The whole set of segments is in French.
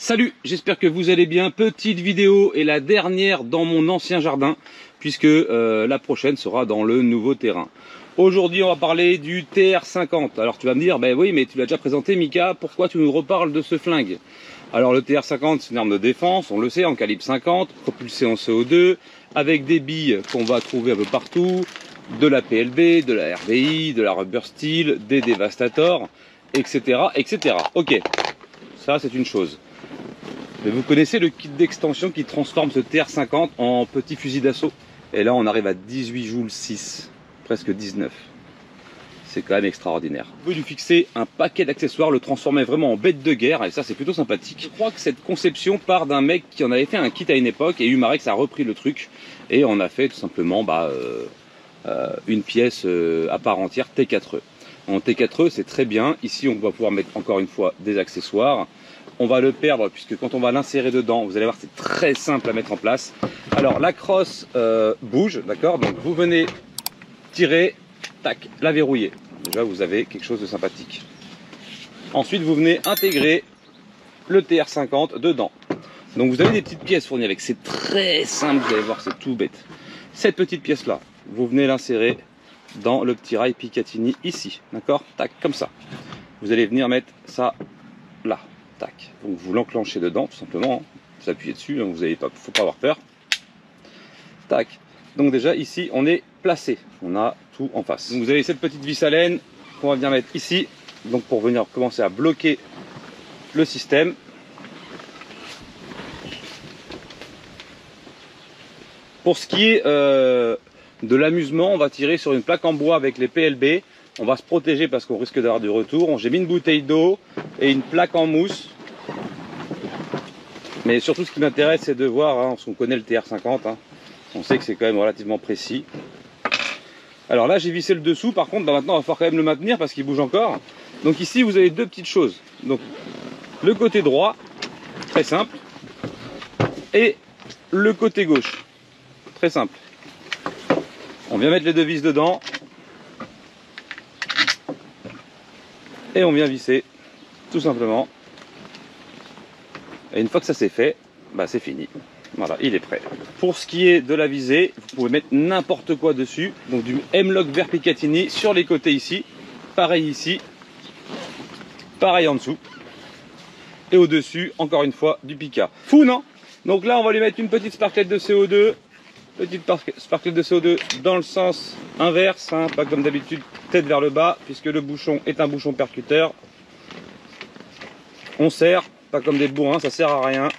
Salut, j'espère que vous allez bien. Petite vidéo et la dernière dans mon ancien jardin, puisque la prochaine sera dans le nouveau terrain. Aujourd'hui, on va parler du TR50. Alors tu vas me dire, ben oui, mais tu l'as déjà présenté, Mika, pourquoi tu nous reparles de ce flingue? Alors le TR50, c'est une arme de défense, on le sait, en calibre 50, propulsé en CO2, avec des billes qu'on va trouver un peu partout, de la PLB, de la RVI, de la Rubber Steel, des Devastator, etc., etc. Ok, ça c'est une chose. Mais vous connaissez le kit d'extension qui transforme ce TR50 en petit fusil d'assaut. Et là on arrive à 18 joules 6, presque 19. C'est quand même extraordinaire. Vous pouvez lui fixer un paquet d'accessoires, le transformer vraiment en bête de guerre, et ça c'est plutôt sympathique. Je crois que cette conception part d'un mec qui en avait fait un kit à une époque, et Humarex a repris le truc, et on a fait tout simplement une pièce à part entière T4E. En T4E c'est très bien, ici on va pouvoir mettre encore une fois des accessoires. On va le perdre puisque quand on va l'insérer dedans, vous allez voir c'est très simple à mettre en place. Alors la crosse bouge, d'accord, donc vous venez tirer, tac, la verrouiller. Déjà vous avez quelque chose de sympathique. Ensuite vous venez intégrer le TR50 dedans. Donc vous avez des petites pièces fournies avec, c'est très simple, vous allez voir c'est tout bête. Cette petite pièce là, vous venez l'insérer dans le petit rail Picatinny ici, d'accord, tac, comme ça. Vous allez venir mettre ça là. Tac. Donc vous l'enclenchez dedans tout simplement, vous appuyez dessus, donc vous avez pas, faut pas avoir peur. Tac. Donc déjà ici on est placé, on a tout en face. Donc vous avez cette petite vis à laine qu'on va venir mettre ici, donc pour venir commencer à bloquer le système. Pour ce qui est de l'amusement, on va tirer sur une plaque en bois avec les PLB. On va se protéger parce qu'on risque d'avoir du retour. J'ai mis une bouteille d'eau et une plaque en mousse. Mais surtout ce qui m'intéresse c'est de voir, parce qu'on connaît le TR50, on sait que c'est quand même relativement précis. Alors là j'ai vissé le dessous, par contre maintenant il va falloir quand même le maintenir parce qu'il bouge encore. Donc ici vous avez deux petites choses. Donc le côté droit, très simple, et le côté gauche, très simple. On vient mettre les deux vis dedans. Et on vient visser, tout simplement. Et une fois que ça c'est fait, c'est fini. Voilà, il est prêt. Pour ce qui est de la visée, vous pouvez mettre n'importe quoi dessus. Donc du M-Lock vert Picatinny sur les côtés ici. Pareil ici. Pareil en dessous. Et au-dessus, encore une fois, du Pica. Fou, non? Donc là, on va lui mettre une petite sparklette de CO2. Petite sparklette de CO2 dans le sens inverse, pas comme d'habitude tête vers le bas, puisque le bouchon est un bouchon percuteur. On serre, pas comme des bourrins, ça sert à rien.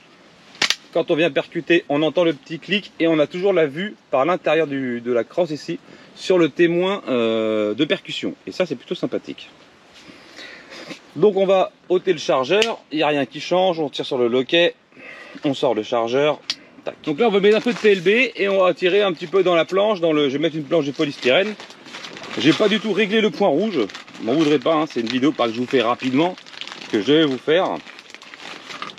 Quand on vient percuter, on entend le petit clic et on a toujours la vue par l'intérieur de la crosse ici sur le témoin de percussion. Et ça c'est plutôt sympathique. Donc on va ôter le chargeur, il n'y a rien qui change, on tire sur le loquet, on sort le chargeur. Tac. Donc là on va mettre un peu de PLB et on va tirer un petit peu dans la planche, je vais mettre une planche de polystyrène. J'ai pas du tout réglé le point rouge, m'en voudrez pas, c'est une vidéo que je vous fais rapidement, que je vais vous faire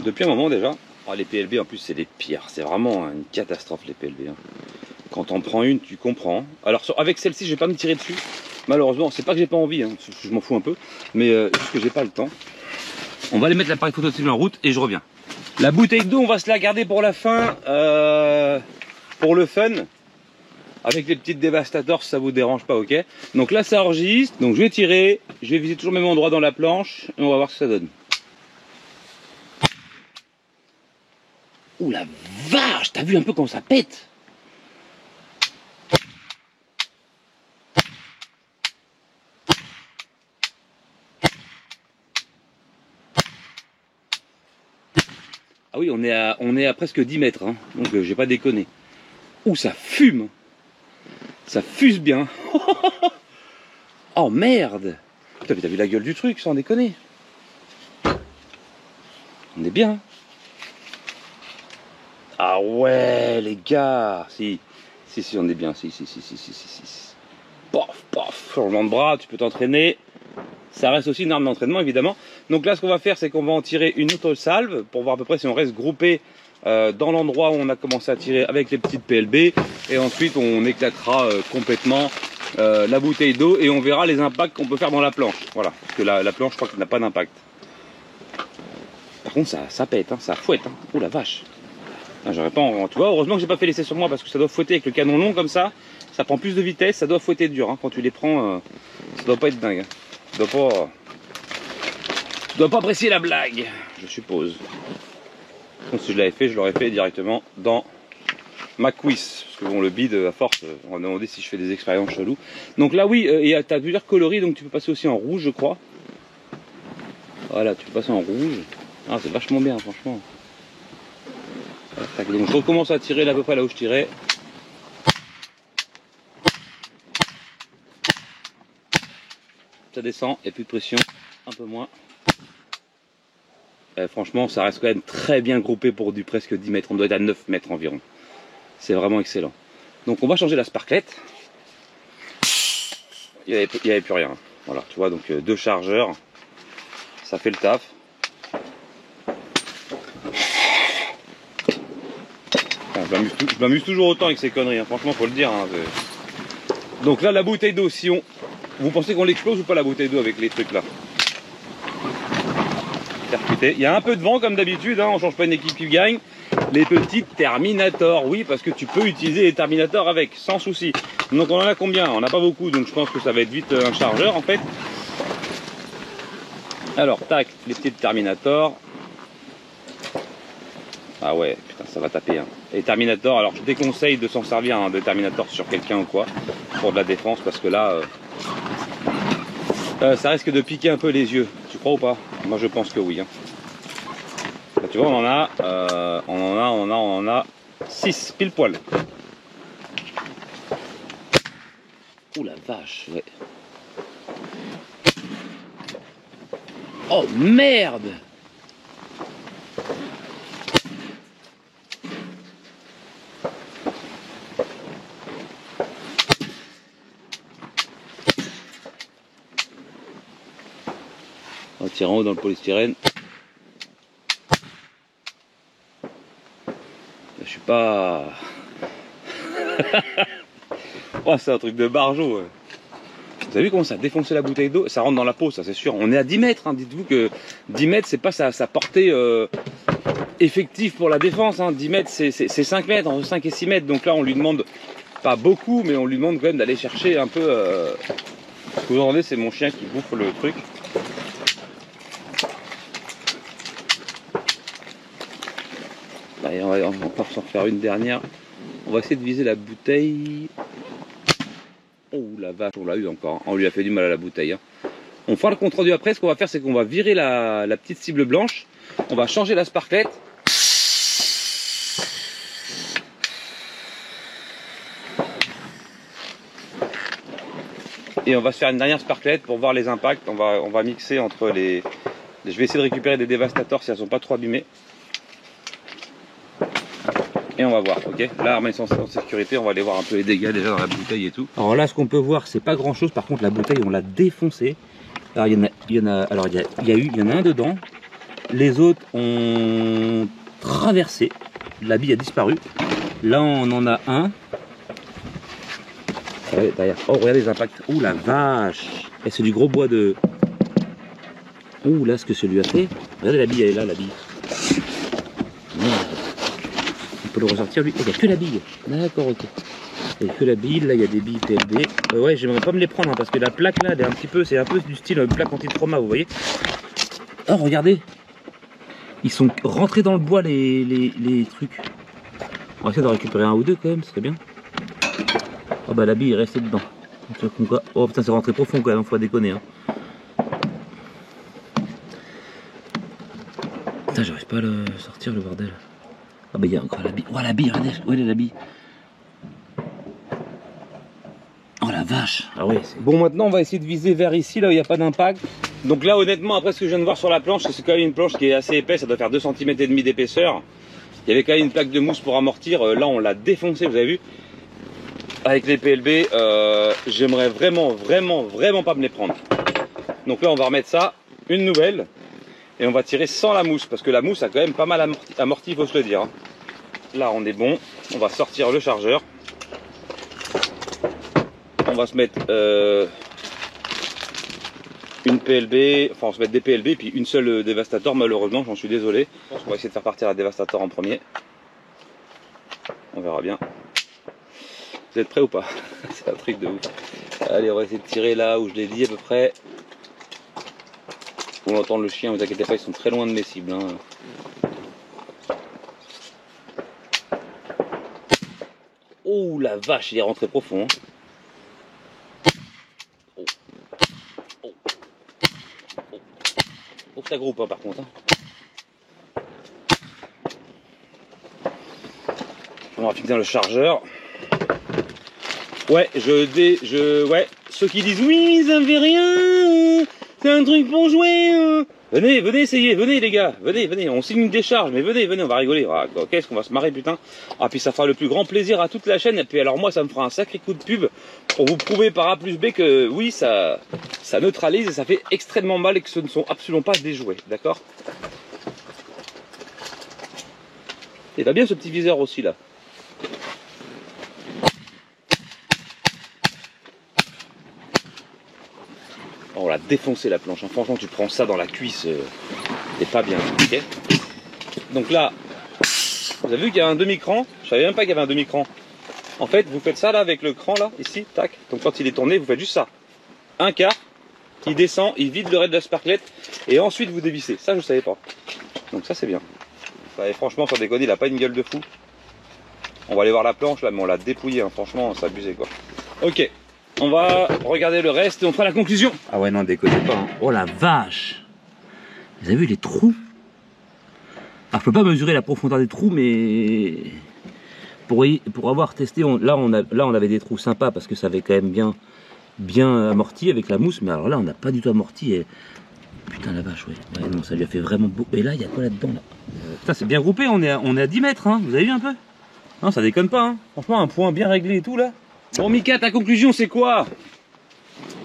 depuis un moment déjà. Oh, les PLB en plus c'est les pires, c'est vraiment une catastrophe les PLB. Quand on prend une tu comprends. Alors avec celle-ci je vais pas me tirer dessus, malheureusement, c'est pas que j'ai pas envie, je m'en fous un peu, mais juste que j'ai pas le temps. On va aller mettre l'appareil photo en route et je reviens. La bouteille d'eau, on va se la garder pour la fin, pour le fun, avec les petites Devastator si ça vous dérange pas, ok. Donc là ça enregistre, donc je vais tirer, je vais viser toujours le même endroit dans la planche, et on va voir ce que ça donne. Ouh la vache, t'as vu un peu comment ça pète? Ah oui, on est à presque 10 mètres, donc j'ai pas déconné. Ouh, ça fume. Ça fuse bien. Oh merde. Putain, mais t'as vu la gueule du truc, sans déconner. On est bien. Ah ouais, les gars. Si, on est bien. Si. Pof, pof. Changement de bras, tu peux t'entraîner. Ça reste aussi une arme d'entraînement évidemment. Donc là ce qu'on va faire c'est qu'on va en tirer une autre salve pour voir à peu près si on reste groupé dans l'endroit où on a commencé à tirer avec les petites PLB, et ensuite on éclatera complètement la bouteille d'eau et on verra les impacts qu'on peut faire dans la planche. Voilà, parce que la planche je crois qu'elle n'a pas d'impact. Par contre ça pète, hein, ça fouette. Hein. Oh la vache. Ah, j'aurais pas tu vois, heureusement que j'ai pas fait l'essai sur moi parce que ça doit fouetter avec le canon long comme ça prend plus de vitesse, ça doit fouetter dur. Hein. Quand tu les prends, ça doit pas être dingue. Tu dois pas apprécier la blague, je suppose. Donc, si je l'avais fait, je l'aurais fait directement dans ma cuisse. Parce que bon, le bide, à force, on va me demander si je fais des expériences cheloues. Donc là, oui, et tu as plusieurs coloris, donc tu peux passer aussi en rouge, je crois. Voilà, tu peux passer en rouge. Ah, c'est vachement bien, franchement. Donc je recommence à tirer là, à peu près là où je tirais. Ça descend, il n'y a plus de pression, un peu moins. Franchement, ça reste quand même très bien groupé pour du presque 10 mètres. On doit être à 9 mètres environ. C'est vraiment excellent. Donc on va changer la sparklette. Il n'y avait plus rien. Voilà, tu vois, donc 2 chargeurs. Ça fait le taf. Enfin, je m'amuse toujours autant avec ces conneries, hein. Franchement, faut le dire. Hein, donc là, la bouteille d'eau, si on... Vous pensez qu'on l'explose ou pas la bouteille d'eau avec les trucs là? Percuté. Il y a un peu de vent comme d'habitude, hein, on change pas une équipe qui gagne. Les petites Terminator, oui, parce que tu peux utiliser les Terminator avec, sans souci. Donc on en a combien? On n'a pas beaucoup, donc je pense que ça va être vite un chargeur en fait. Alors, tac, les petites Terminator. Ah ouais, putain, ça va taper. Hein. Les Terminator, alors je déconseille de s'en servir hein, de Terminator sur quelqu'un ou quoi, pour de la défense, parce que là, ça risque de piquer un peu les yeux. Tu crois ou pas? Moi je pense que oui. Hein. Là, tu vois, on en a 6 pile poil. Ouh la vache, ouais. Oh merde! On tire en haut dans le polystyrène. Je suis pas... Oh, c'est un truc de barjot. Ouais. Vous avez vu comment ça a défoncé la bouteille d'eau? Ça rentre dans la peau, ça c'est sûr. On est à 10 mètres. Hein. Dites-vous que 10 mètres, c'est pas sa portée effective pour la défense. Hein. 10 mètres, c'est 5 mètres, entre 5 et 6 mètres. Donc là, on lui demande pas beaucoup, mais on lui demande quand même d'aller chercher un peu... Ce que vous entendez, c'est mon chien qui bouffe le truc. Allez, on va encore s'en faire une dernière. On va essayer de viser la bouteille. Oh la vache, on l'a eu encore. On lui a fait du mal à la bouteille. Hein. On fera le compte rendu après. Ce qu'on va faire, c'est qu'on va virer la petite cible blanche. On va changer la sparklette. Et on va se faire une dernière sparklette pour voir les impacts. On va mixer entre les... Je vais essayer de récupérer des dévastateurs si elles sont pas trop abîmées. Et on va voir, ok. Là, armée en sécurité, on va aller voir un peu les dégâts déjà dans la bouteille et tout. Alors là, ce qu'on peut voir, c'est pas grand chose. Par contre, la bouteille, on l'a défoncée. Alors il y en a un dedans. Les autres ont traversé. La bille a disparu. Là, on en a un. Ouais, derrière. Oh, regardez les impacts. Ouh la vache. Et c'est du gros bois de. Ouh là, ce que celui a fait. Regardez la bille, elle est là, la bille. On peut le ressortir lui. Il n'y a que la bille. D'accord, ok. Il n'y a que la bille. Là, il y a des billes PLB. Ouais, j'aimerais pas me les prendre hein, parce que la plaque là, elle est un petit peu, c'est un peu du style plaque anti-trauma, vous voyez. Oh, regardez. Ils sont rentrés dans le bois les trucs. On va essayer de récupérer un ou deux quand même, ce serait bien. Oh bah la bille est restée dedans. Oh putain, c'est rentré profond quand même, faut pas déconner. Hein. Putain, j'arrive pas à le sortir le bordel. Ah bah il y a encore la bille. Oh la bille, regardez, où elle est la bille? Oh la vache. Ah ouais. Bon, maintenant on va essayer de viser vers ici, là où il n'y a pas d'impact. Donc là honnêtement, après ce que je viens de voir sur la planche, c'est quand même une planche qui est assez épaisse, ça doit faire 2,5 cm d'épaisseur. Il y avait quand même une plaque de mousse pour amortir, là on l'a défoncé, vous avez vu. Avec les PLB, j'aimerais vraiment pas me les prendre. Donc là on va remettre ça, une nouvelle. Et on va tirer sans la mousse, parce que la mousse a quand même pas mal amorti, il faut se le dire. Là on est bon, on va sortir le chargeur. On va se mettre une PLB, enfin on se met des PLB puis une seule dévastateur, malheureusement j'en suis désolé. On va essayer de faire partir la dévastateur en premier. On verra bien. Vous êtes prêts ou pas? C'est un truc de ouf. Allez, on va essayer de tirer là où je l'ai dit à peu près. Vous entendez le chien, vous inquiétez pas, ils sont très loin de mes cibles. Hein. Oh la vache, il est rentré profond. Hein. Oh. Oh. Oh. Oh, ça groupe hein, par contre. Hein. On va fixer le chargeur. Ouais, ouais, ceux qui disent oui, ça me fait rien, c'est un truc pour jouer. Venez essayer, venez les gars, venez, on signe une décharge, mais venez, on va rigoler. Ah, qu'est-ce qu'on va se marrer putain. Ah puis ça fera le plus grand plaisir à toute la chaîne. Et puis alors moi ça me fera un sacré coup de pub pour vous prouver par A plus B que oui ça neutralise et ça fait extrêmement mal et que ce ne sont absolument pas des jouets, d'accord? Il va bien ce petit viseur aussi là. On l'a défoncé la planche, hein. Franchement tu prends ça dans la cuisse, c'est pas bien, ok? Donc là, vous avez vu qu'il y a un demi-cran, je savais même pas qu'il y avait un demi-cran. En fait, vous faites ça là avec le cran là, ici, tac. Donc quand il est tourné, vous faites juste ça. Un quart, il descend, il vide le raid de la sparklette, et ensuite vous dévissez. Ça je savais pas. Donc ça c'est bien. Et franchement, sans déconner, il a pas une gueule de fou. On va aller voir la planche là, mais on l'a dépouillé, hein. Franchement, c'est abusé quoi. Ok. On va regarder le reste et on fera la conclusion. Ah ouais, non, déconnez pas. Hein. Oh la vache! Vous avez vu les trous? Alors, je peux pas mesurer la profondeur des trous, mais pour avoir testé, là on avait des trous sympas parce que ça avait quand même bien amorti avec la mousse. Mais alors là, on n'a pas du tout amorti. Et... Putain la vache, ouais. Non, ça lui a fait vraiment beau. Et là, il y a quoi là-dedans là? Putain, c'est bien groupé. On est à 10 mètres. Hein. Vous avez vu un peu? Non, ça déconne pas. Hein. Franchement, un point bien réglé et tout là. Bon Mika, ta conclusion c'est quoi?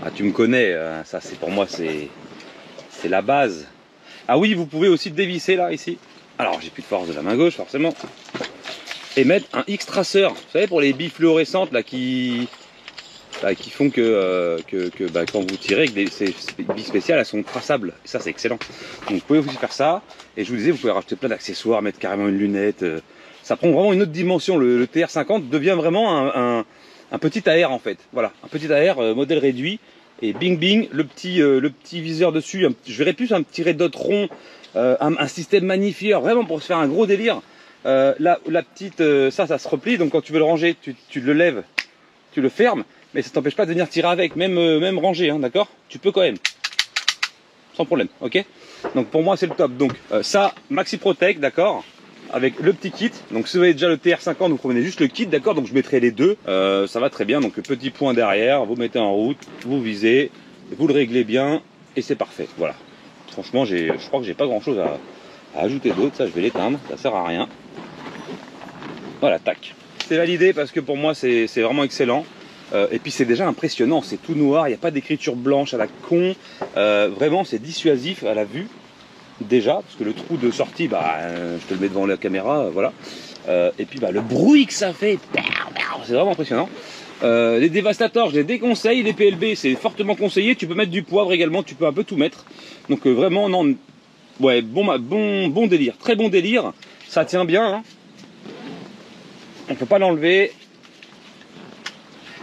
Ah tu me connais, ça c'est pour moi c'est la base. Ah oui, vous pouvez aussi dévisser là, ici. Alors j'ai plus de force de la main gauche forcément. Et mettre un X-traceur, vous savez pour les billes fluorescentes là qui font que quand vous tirez, que ces billes spéciales elles sont traçables. Et ça c'est excellent. Donc vous pouvez aussi faire ça. Et je vous disais, vous pouvez rajouter plein d'accessoires, mettre carrément une lunette. Ça prend vraiment une autre dimension. Le TR50 devient vraiment un petit AR en fait, voilà, un petit AR modèle réduit et bing bing, le petit viseur dessus, je verrais plus un petit red dot rond, un système magnifieur, vraiment pour se faire un gros délire. La petite, ça se replie, donc quand tu veux le ranger, tu le lèves, tu le fermes, mais ça t'empêche pas de venir tirer avec, même rangé, hein, d'accord? Tu peux quand même, sans problème, ok? Donc pour moi c'est le top, donc ça, Maxi Protect, d'accord? Avec le petit kit, donc si vous avez déjà le TR50 vous prenez juste le kit, d'accord, donc je mettrai les deux, ça va très bien, donc le petit point derrière, vous mettez en route, vous visez, vous le réglez bien et c'est parfait, voilà. Franchement je crois que j'ai pas grand chose à ajouter d'autre, ça je vais l'éteindre, ça sert à rien. Voilà, tac. C'est validé parce que pour moi c'est vraiment excellent. Et puis c'est déjà impressionnant, c'est tout noir, il n'y a pas d'écriture blanche à la con, vraiment c'est dissuasif à la vue. Déjà, parce que le trou de sortie, je te le mets devant la caméra, voilà. Et puis le bruit que ça fait, c'est vraiment impressionnant. Les dévastateurs, je les déconseille. Les PLB, c'est fortement conseillé. Tu peux mettre du poivre également, tu peux un peu tout mettre. Donc vraiment, non, ouais, bon délire, très bon délire. Ça tient bien. Hein. On peut pas l'enlever.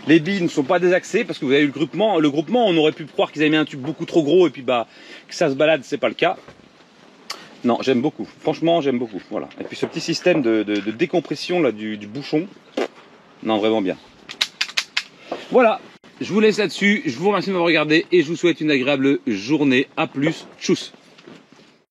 Les billes ne sont pas désaxées parce que vous avez eu le groupement. Le groupement, on aurait pu croire qu'ils avaient mis un tube beaucoup trop gros et puis que ça se balade, c'est pas le cas. Non, j'aime beaucoup. Franchement, j'aime beaucoup. Voilà. Et puis ce petit système de décompression là du bouchon. Non, vraiment bien. Voilà. Je vous laisse là-dessus. Je vous remercie de m'avoir regardé et je vous souhaite une agréable journée. A plus. Tchuss.